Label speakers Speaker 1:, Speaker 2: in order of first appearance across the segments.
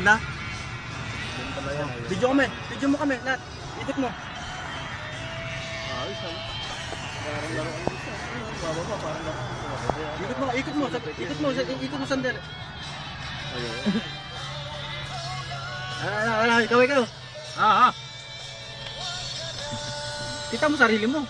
Speaker 1: Na? Video kami. Video mo kami. Lahat. Ikot mo.
Speaker 2: Ayos, parang laro ang isa. Bababa, parang laro.
Speaker 1: Ikot mo. Ikot mo. Ikot mo sandali.
Speaker 2: Ayun.
Speaker 1: Ikaw. Kita mo sarili mo.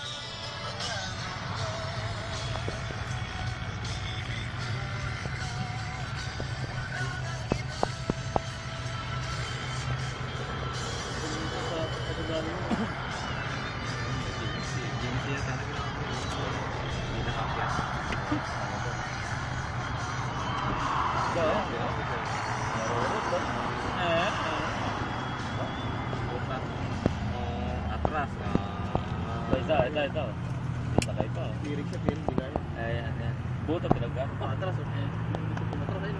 Speaker 3: Atras. Ito. Kita kayo pa.
Speaker 2: Piring siya, piring. Di kaya.
Speaker 3: Ayan. Buto talaga.
Speaker 2: Atras. Atras ayun.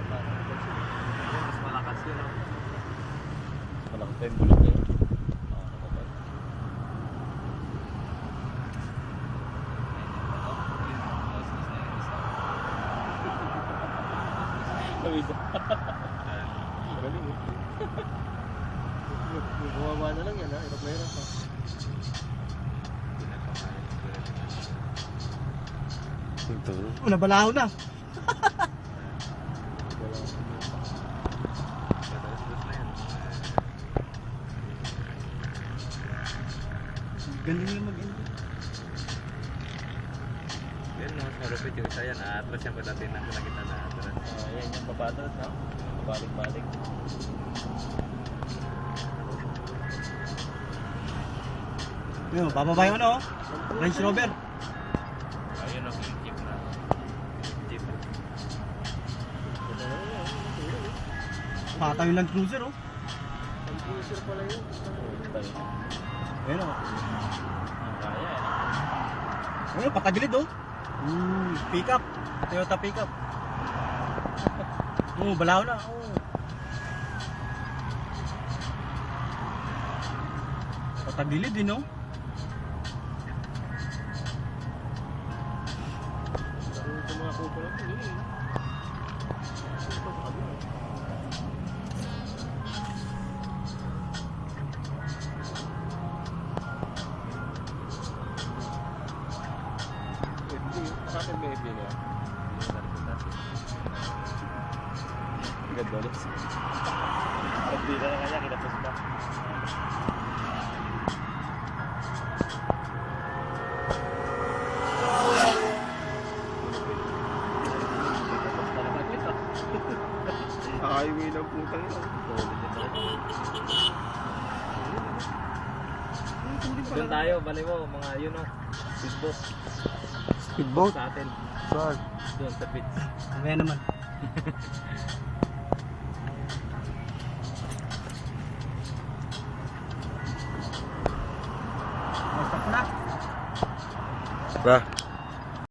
Speaker 3: Mas malakas yun. Malakas pa yung bulog niya.
Speaker 2: Galing eh. Bumaba na lang yan ha. Hirap na hirap ha.
Speaker 1: Nabalaho na. Galing yung mag-end.
Speaker 3: Yan no, malupit yung isa yan. Atras yan pagdating na nakita na atras.
Speaker 2: Yan yung papatas ha. Balik-balik.
Speaker 1: Yun, bababa yung ano. Range Rover.
Speaker 3: Ayun ang jeep na. Jeep.
Speaker 1: Patay yung Land Cruiser oh.
Speaker 2: Ang cruiser pala yun.
Speaker 1: Ayun oh.
Speaker 3: Kaya
Speaker 1: Ayun, patagilid oh. Pick up. Toyota pick up. Balaw na. Patagilid din oh.
Speaker 2: Ito mga kuko lang. Sa akin may FB niya. Ganda ulit.
Speaker 3: Pagdila na kanya, kinapos pa.
Speaker 2: Highway ng putang ina.
Speaker 3: Doon tayo, bali mo, mga yun o. Speedboat.
Speaker 1: Speedboat?
Speaker 3: Sa atin.
Speaker 1: Saan?
Speaker 3: Doon sa beach.
Speaker 1: Mamaya naman. Stop na.
Speaker 2: Ba?